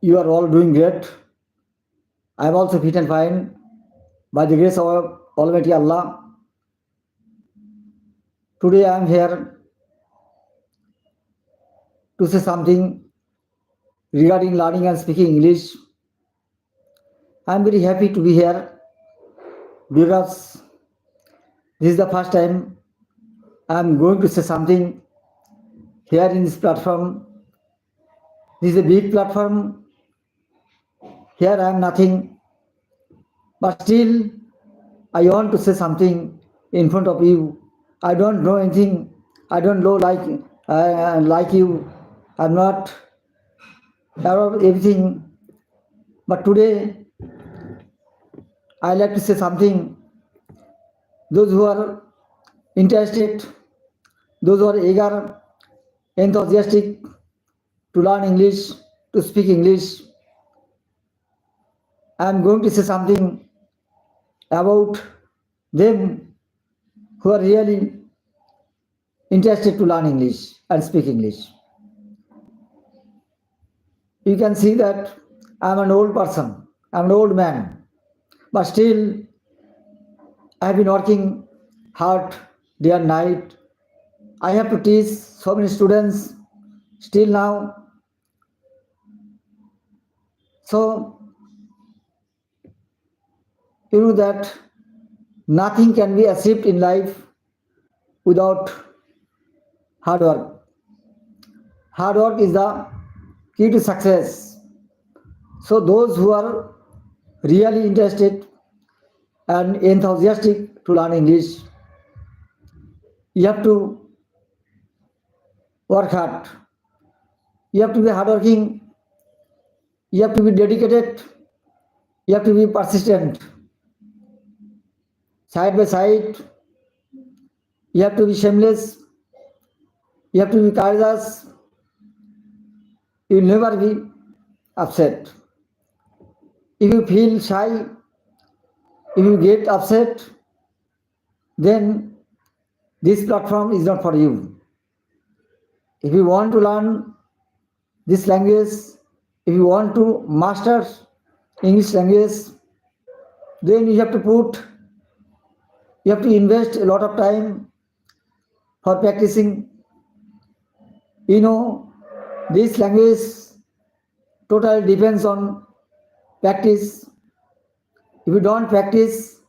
You are all doing great. I am also fit and fine by the grace of Almighty Allah. Today I am here to say something regarding learning and speaking English. I am very happy to be here because this is the first time I am going to say something here in this platform. This is a big platform. Here I am nothing, but still I want to say something in front of you. I don't know anything. I don't know like you. I'm not aware of everything. But today I like to say something. Those who are interested, those who are eager, enthusiastic to learn English, to speak English, I am going to say something about them who are really interested to learn English and speak English. You can see that I am an old person, I am an old man, but still I have been working hard day and night. I have to teach so many students still now. So you know that nothing can be achieved in life without hard work. Hard work is the key to success. So those who are really interested and enthusiastic to learn English, you have to work hard. You have to be hardworking. You have to be dedicated. You have to be persistent. Side by side, you have to be shameless. You have to be courageous. You will never be upset. If you feel shy, if you get upset, then this platform is not for you. If you want to learn this language, if you want to master English language, then you have to invest a lot of time for practicing. You know, this language totally depends on practice. If you don't practice,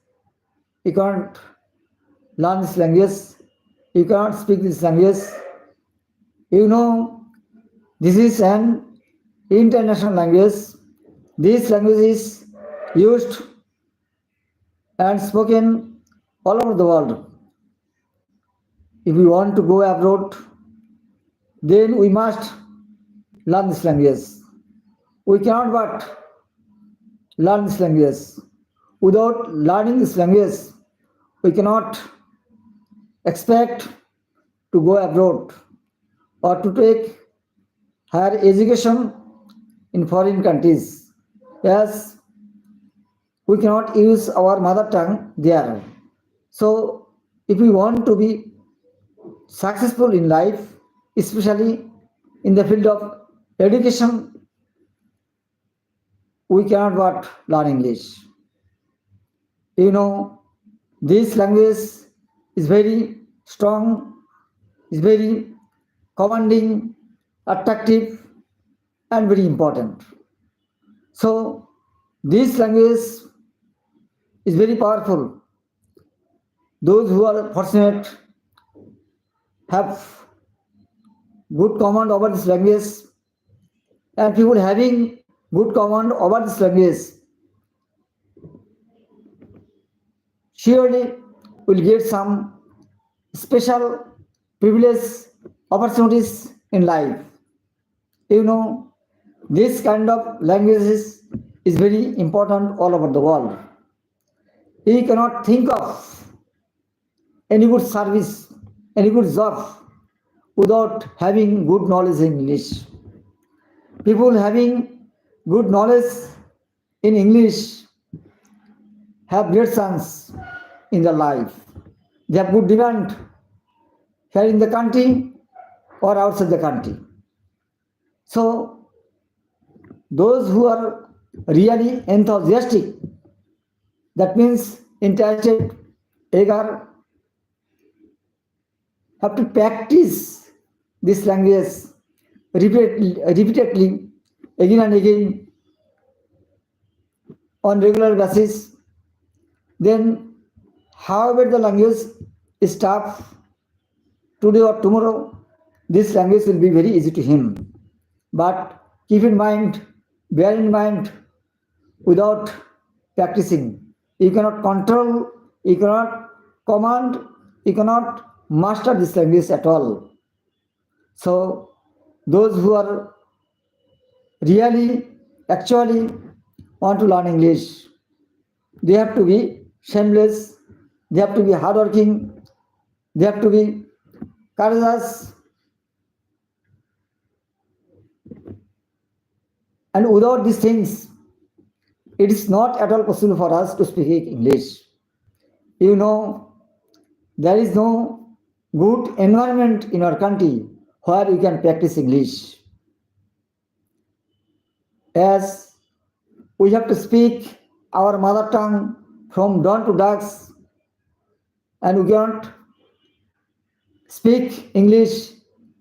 you can't learn this language. You cannot speak this language. You know, this is an international language. This language is used and spoken all over the world. If we want to go abroad, then we must learn this language. We cannot but learn this language. Without learning this language, we cannot expect to go abroad or to take higher education in foreign countries. Yes, we cannot use our mother tongue there. So, if we want to be successful in life, especially in the field of education, we cannot but learn English. You know, this language is very strong, is very commanding, attractive, and very important. So, this language is very powerful. Those who are fortunate have good command over this language, and people having good command over this language surely will get some special privilege opportunities in life. You know, this kind of languages is very important all over the world. You cannot think of any good service, any good job without having good knowledge in English. People having good knowledge in English have great chance in their life. They have good demand here in the country or outside the country. So those who are really enthusiastic, that means interested, eager, have to practice this language repeatedly again and again on regular basis. Then however the language is tough today or tomorrow, this language will be very easy to him. But keep in mind, bear in mind, without practicing, you cannot control, you cannot command, you cannot master this language at all. So those who are really, actually want to learn English, they have to be shameless, they have to be hardworking, they have to be courageous, and without these things, it is not at all possible for us to speak English. You know, there is no good environment in our country where you can practice English. As we have to speak our mother tongue from dawn to dusk, and we cannot speak English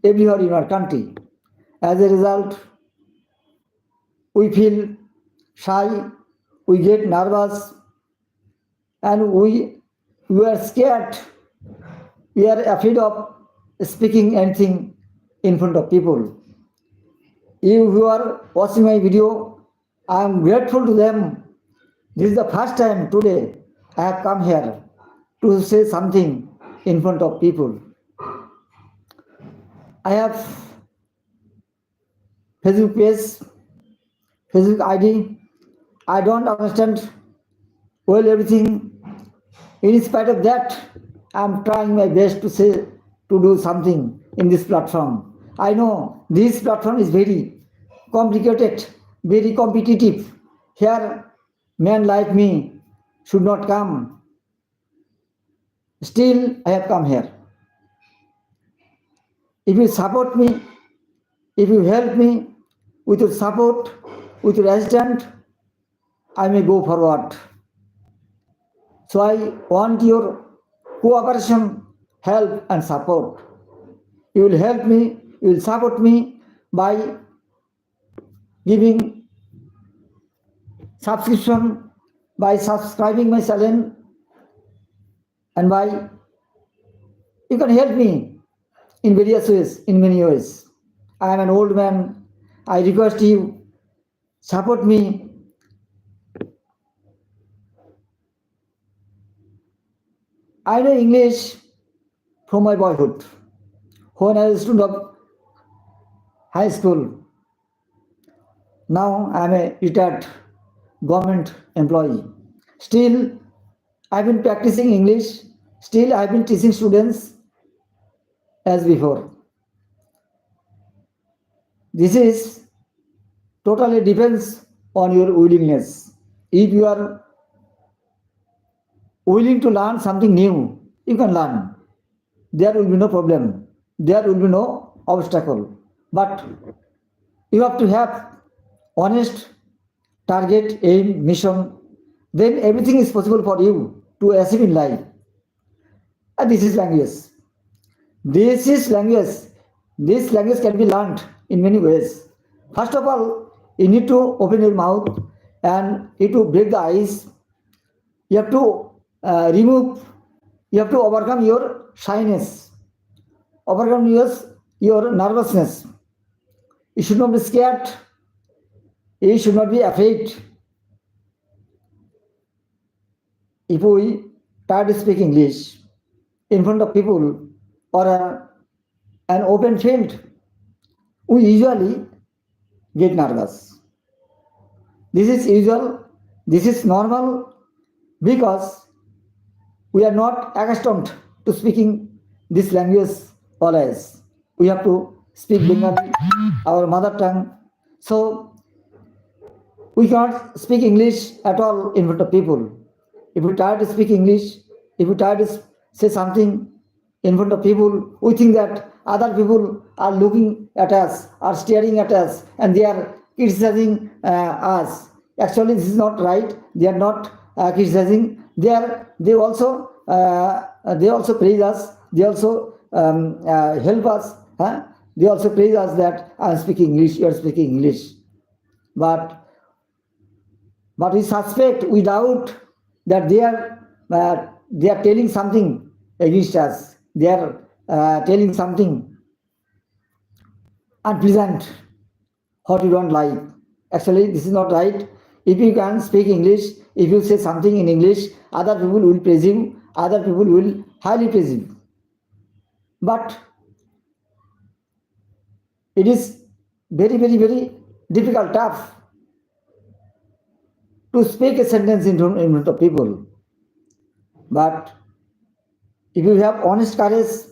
everywhere in our country. As a result, we feel shy, we get nervous, and we are scared, we are afraid of speaking anything in front of people. You who are watching my video, I am grateful to them. This is the first time today I have come here to say something in front of people. I have Facebook page, Facebook ID. I don't understand well everything. In spite of that, I am trying my best to do something in this platform. I know this platform is very complicated, very competitive. Here, men like me should not come. Still, I have come here. If you support me, if you help me with your support, with your assistance, I may go forward. So I want your cooperation, help and support. You will help me, you will support me by giving subscription, by subscribing my channel, and by you can help me in various ways, in many ways. I am an old man. I request you, support me. I know English from my boyhood. When I was a student of high school, now I am a retired government employee. Still, I've been practicing English. Still, I've been teaching students as before. This is totally depends on your willingness. If you are willing to learn something new, you can learn. There will be no problem. There will be no obstacle. But you have to have honest target, aim, mission. Then everything is possible for you to achieve in life. And this is language. This is language. This language can be learned in many ways. First of all, you need to open your mouth and you need to break the ice. You have to you have to overcome your shyness, overcome your nervousness. You should not be scared. You should not be afraid. If we try to speak English in front of people or an open field, we usually get nervous. This is usual, this is normal, because we are not accustomed to speaking this language always. We have to speak Bengali, our mother tongue. So we cannot speak English at all in front of people. If we try to speak English, if we try to say something in front of people, we think that other people are looking at us, are staring at us, and they are criticizing us. Actually, this is not right. They are not criticizing. They also praise us. They also help us. Huh? They also praise us that I am speaking English. You are speaking English. But we suspect, we doubt that they are telling something against us. They are telling something unpleasant, what you don't like. Actually, this is not right. If you can speak English, if you say something in English, other people will praise you, other people will highly praise you. But it is very, very, very difficult, tough to speak a sentence in front of people. But if you have honest courage,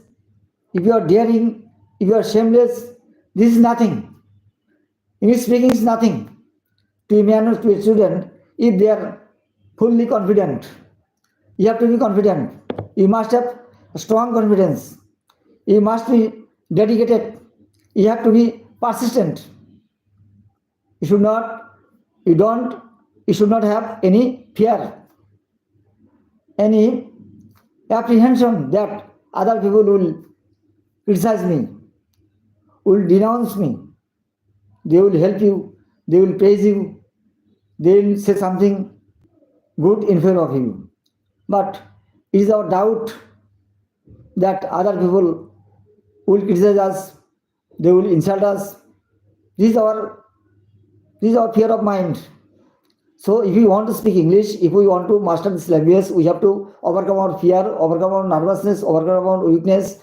if you are daring, if you are shameless, this is nothing. English speaking is nothing to a man or to a student if they are fully confident. You have to be confident. You must have strong confidence. You must be dedicated. You have to be persistent. You should not, you don't, you should not have any fear, any apprehension that other people will criticize me, will denounce me. They will help you, they will praise you, they will say something good in favor of you. But it is our doubt that other people will criticize us, they will insult us. This is our fear of mind. So if we want to speak English, if we want to master this language, we have to overcome our fear, overcome our nervousness, overcome our weakness.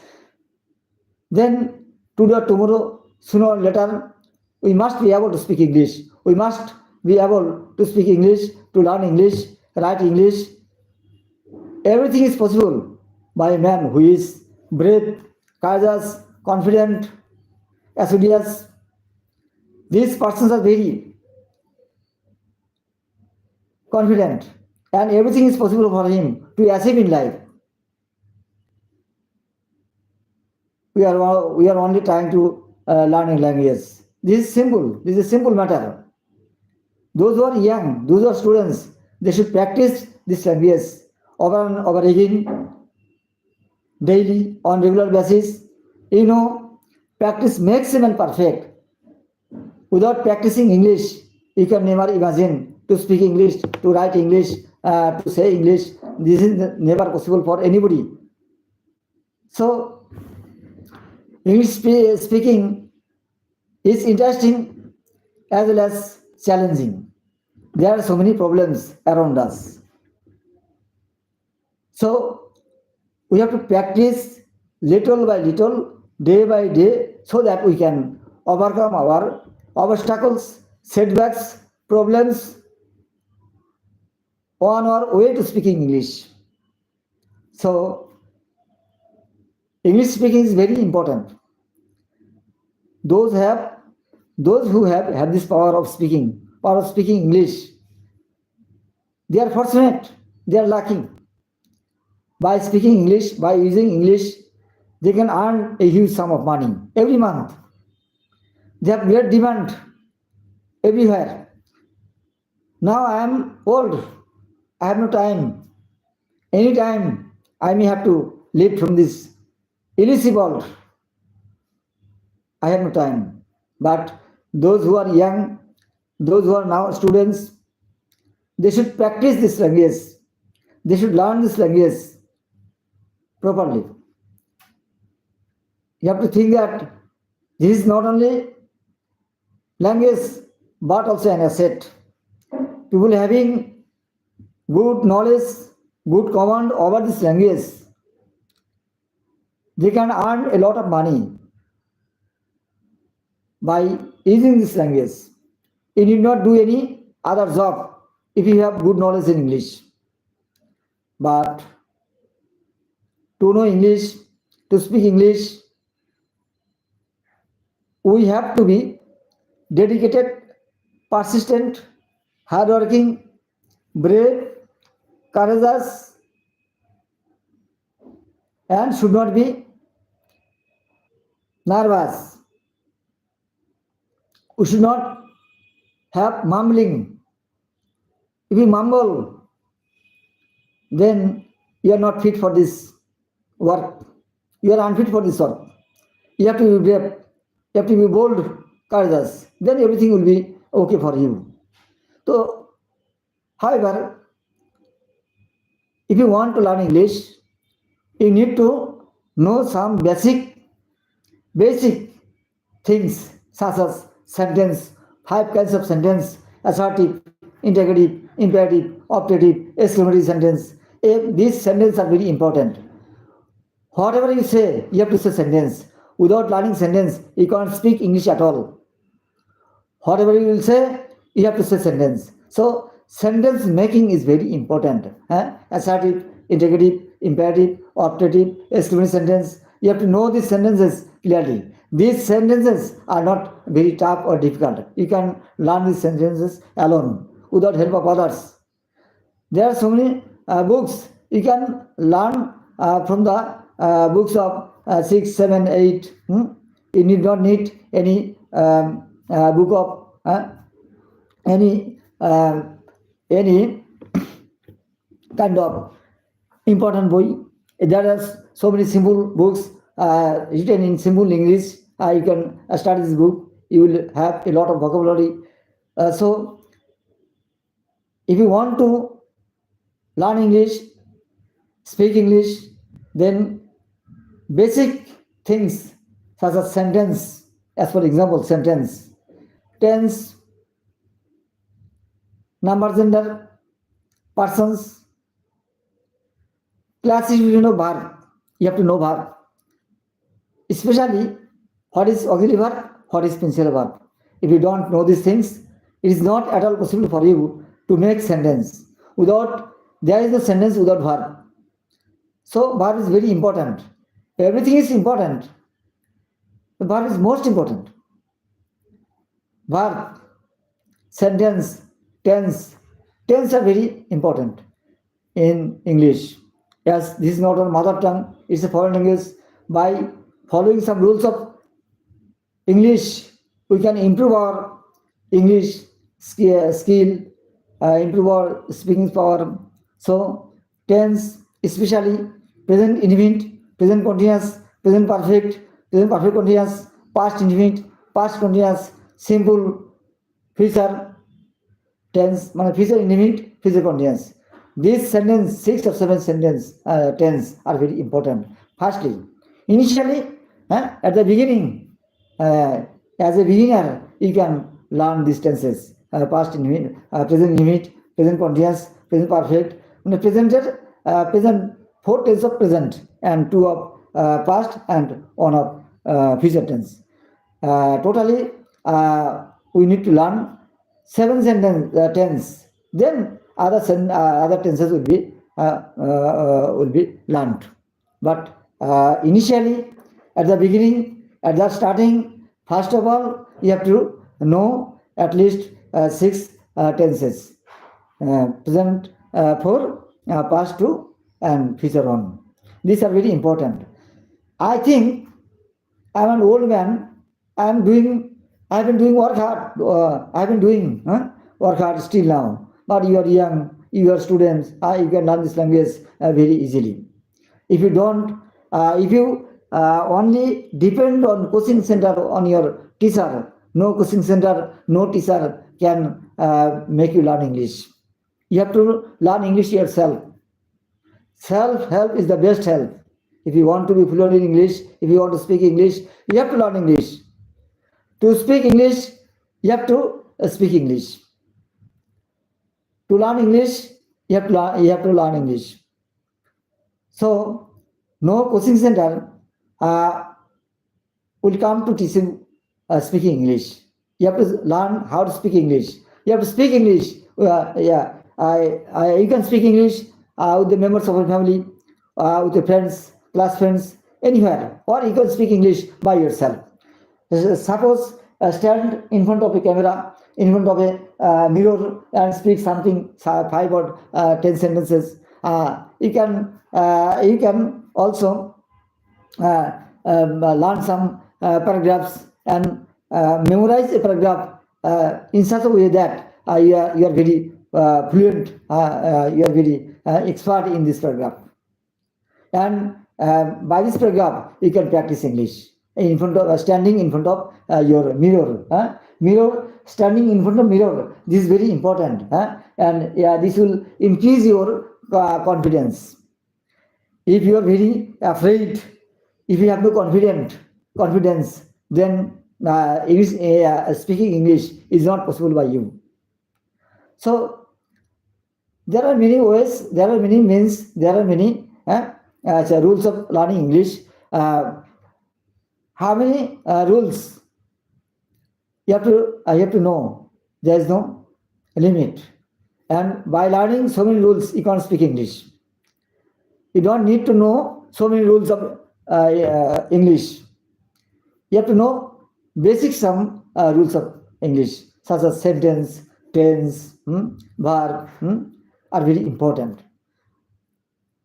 Then today or tomorrow, sooner or later, we must be able to speak English. We must be able to speak English, to learn English, write English. Everything is possible by a man who is brave, courageous, confident, assiduous. These persons are very confident, and everything is possible for him to achieve in life. We are only trying to learn a language. This is simple. This is a simple matter. Those who are young, those who are students, they should practice this language over and over again, daily, on regular basis. Practice makes a man perfect. Without practicing English, you can never imagine to speak English, to write English, to say English. This is never possible for anybody. So, English speaking is interesting as well as challenging. There are so many problems around us. So, we have to practice little by little, day by day, so that we can overcome our obstacles, setbacks, problems on our way to speaking English. So, English speaking is very important. Those who have this power of speaking English, they are fortunate, they are lucky. By speaking English, by using English, they can earn a huge sum of money every month. They have great demand everywhere. Now I am old, I have no time. Anytime I may have to leave from this illicit world. I have no time. But those who are young, those who are now students, they should practice this language. They should learn this language properly. You have to think that this is not only language but also an asset. People having good knowledge, good command over this language, they can earn a lot of money by using this language. You need not do any other job if you have good knowledge in English. But to know English, to speak English, we have to be dedicated, persistent, hardworking, brave, courageous, and should not be nervous. We should not have mumbling, if you mumble, then you are not fit for this work. You are unfit for this work. You have to be brave. You have to be bold, courageous. Then everything will be okay for you. So, however, if you want to learn English, you need to know some basic things such as sentence, 5 kinds of sentence: assertive, interrogative, imperative, optative, exclamatory sentence. These sentences are very important. Whatever you say, you have to say sentence. Without learning sentence, you can't speak English at all. Whatever you will say, you have to say sentence. So sentence making is very important. Assertive, interrogative, imperative, optative, exclamatory sentence. You have to know these sentences clearly. These sentences are not very tough or difficult. You can learn these sentences alone without help of others. There are so many books you can learn from the books of 6, 7, 8. You need not need any book of any kind of important book. There are so many simple books written in simple English. You can study this book. You will have a lot of vocabulary. So, if you want to learn English, speak English, then basic things such as sentence, as for example, sentence, tense, number, gender, persons, classification of verb. You have to know verb, especially what is auxiliary verb, what is principal verb. If you don't know these things, it is not at all possible for you to make sentence. There is no sentence without verb. So verb is very important. Everything is important. The verb is most important. Verb, sentence, tense are very important in English. Yes, this is not our mother tongue, it's a foreign language. By following some rules of English, we can improve our English skill, improve our speaking power. So, tense, especially present indefinite, present continuous, present perfect continuous, past indefinite, past continuous, simple, future tense, future indefinite, future continuous. These sentence, 6 or 7 sentence tense are very important. Firstly, initially, at the beginning, as a beginner, you can learn these tenses: past indefinite, present indefinite, present continuous, present perfect. Present 4 tense of present and 2 of past and 1 of future tense. Totally, we need to learn 7 tense. Then other tenses will be learned. But initially, at the beginning, at the starting, first of all, you have to know at least 6 tenses: present 4, past 2, and future 1. These are very important. I think I am an old man. I have been doing work hard. Work hard still now. But you are young, you are students. You can learn this language very easily. If you don't, if you only depend on coaching center, on your teacher, no coaching center, no teacher can make you learn English. You have to learn English yourself. Self-help is the best help. If you want to be fluent in English, if you want to speak English, you have to learn English. To speak English, you have to speak English. To learn English, you have to learn English. So, no coaching center will come to teach you speaking English. You have to learn how to speak English. You have to speak English. You can speak English with the members of your family, with your friends, class friends, anywhere. Or you can speak English by yourself. Suppose stand in front of a camera, in front of a mirror, and speak something 5 or 10 sentences. You can also learn some paragraphs and memorize a paragraph in such a way that you are very fluent, you are very expert in this paragraph. And by this paragraph, you can practice English in front of standing in front of your mirror. Mirror, standing in front of mirror. This is very important, and this will increase your confidence. If you are very afraid, if you have no confidence, then speaking English is not possible by you. So there are many ways, there are many means, there are many rules of learning English. How many rules you have to know? There is no limit, and by learning so many rules, you can't speak English. You don't need to know so many rules of English. You have to know basic some rules of English, such as sentence, tense, verb, are very important.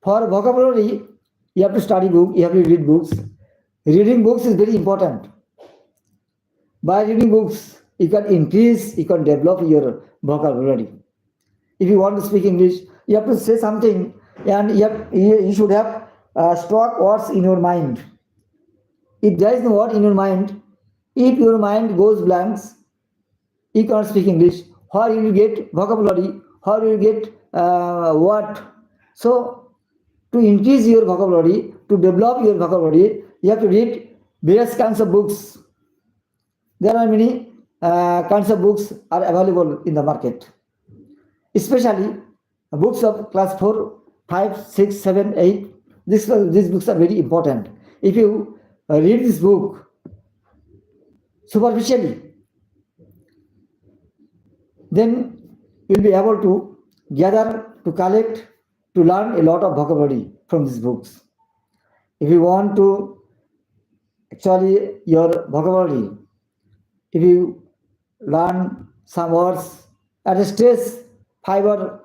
For vocabulary, you have to study book, you have to read books. Reading books is very important. By reading books, you can increase, you can develop your vocabulary. If you want to speak English, you have to say something, and you should have stock words in your mind. If there is no word in your mind, if your mind goes blanks, you cannot speak English. How you will get vocabulary? How you will get word? So, to increase your vocabulary, to develop your vocabulary, you have to read various kinds of books. There are many kinds of books are available in the market, especially books of class 4, 5, 6, 7, 8. These books are very important. If you read this book superficially, then you will be able to gather, to collect, to learn a lot of vocabulary from these books. If you want to actually your vocabulary, if you learn some words at a stage 500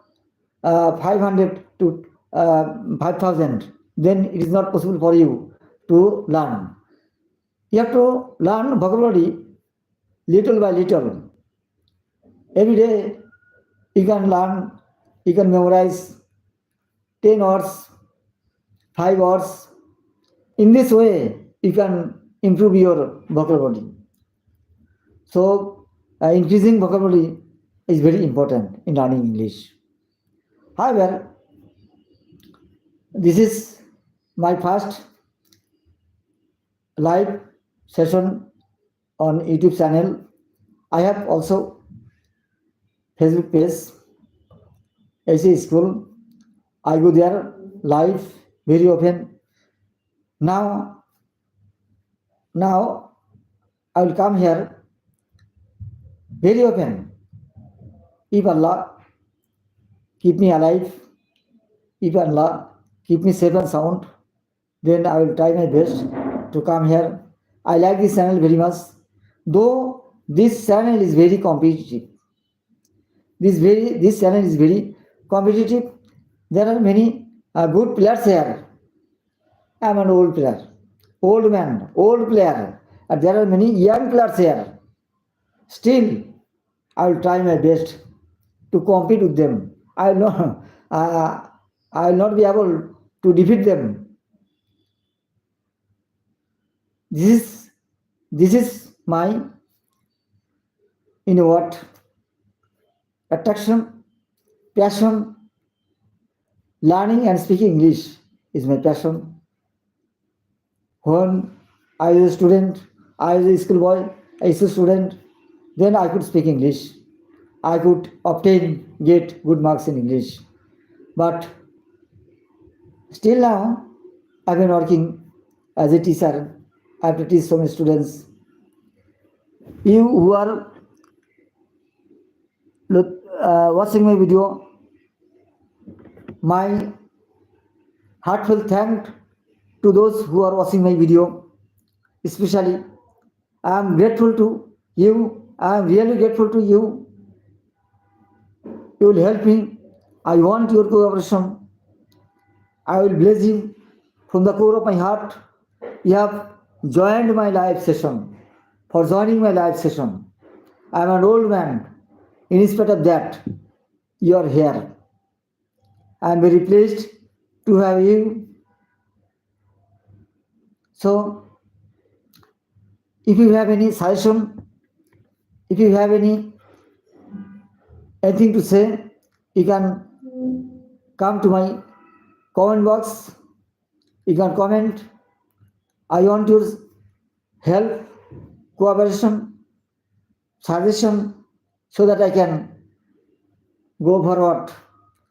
to 5,000, then it is not possible for you to learn. You have to learn vocabulary little by little. Every day you can learn, you can memorize 10 words, 5 words. In this way, you can improve your vocabulary. So, increasing vocabulary is very important in learning English. However, this is my first live session on YouTube channel. I have also Facebook page, AC School. I go there live very often. Now I will come here very often. If Allah keep me alive, if Allah keep me safe and sound, then I will try my best to come here. I like this channel very much, though this channel is very competitive. This channel is very competitive. There are many good players here. I am an old player, old man, old player. And there are many young players here. Still, I will try my best to compete with them. I will not be able to defeat them. This is my, attraction, passion. Learning and speaking English is my passion. When I was a student, I was a schoolboy, I was a student, then I could speak English. I could get good marks in English. But still now, I've been working as a teacher. I have to teach so many students. You who are watching my video, my heartfelt thanks to those who are watching my video. Especially, I am grateful to you. I am really grateful to you. You will help me. I want your cooperation. I will bless you from the core of my heart. You have joined my live session. For joining my live session, I am an old man. In spite of that, you are here. I am very pleased to have you. So, if you have any suggestion, if you have anything to say, you can come to my comment box. You can comment. I want your help, cooperation, suggestion, so that I can go forward,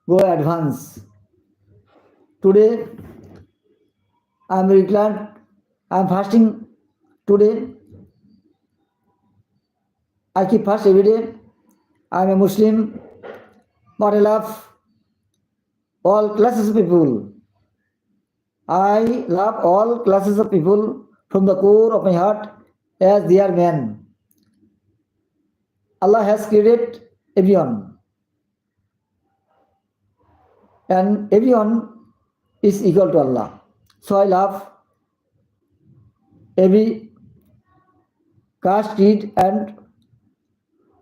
go advance. Today, I am very glad. I am fasting today. I keep fast every day. I am a Muslim, but I love all classes of people. I love all classes of people from the core of my heart as they are men. Allah has created everyone, and everyone is equal to Allah. So I love every caste, creed, and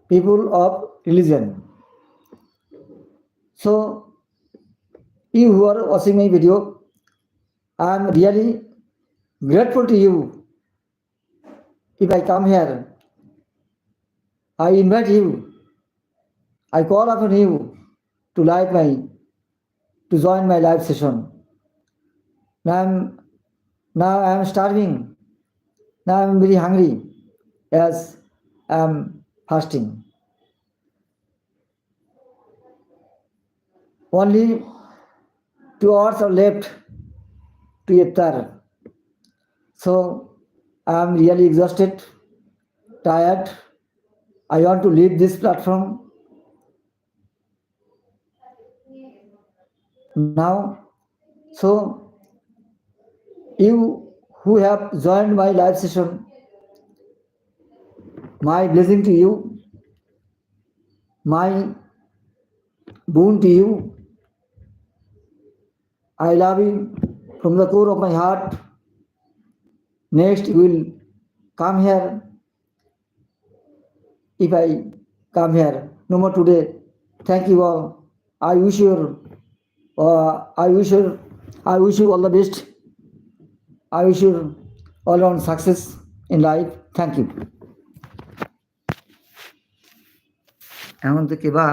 people of religion. So, you who are watching my video, I am really grateful to you. If I come here, I invite you, I call upon you to join my live session. Now I am starving. Now I am very hungry as I am fasting. Only 2 hours are left to iftar. So I am really exhausted, tired. I want to leave this platform now. So you who have joined my live session, my blessing to you, my boon to you. I love you from the core of my heart. Next, you will come here. If I come here, no more today. Thank you all. I wish you all the best. I wish you all around success in life. Thank you. এখন থেকে বা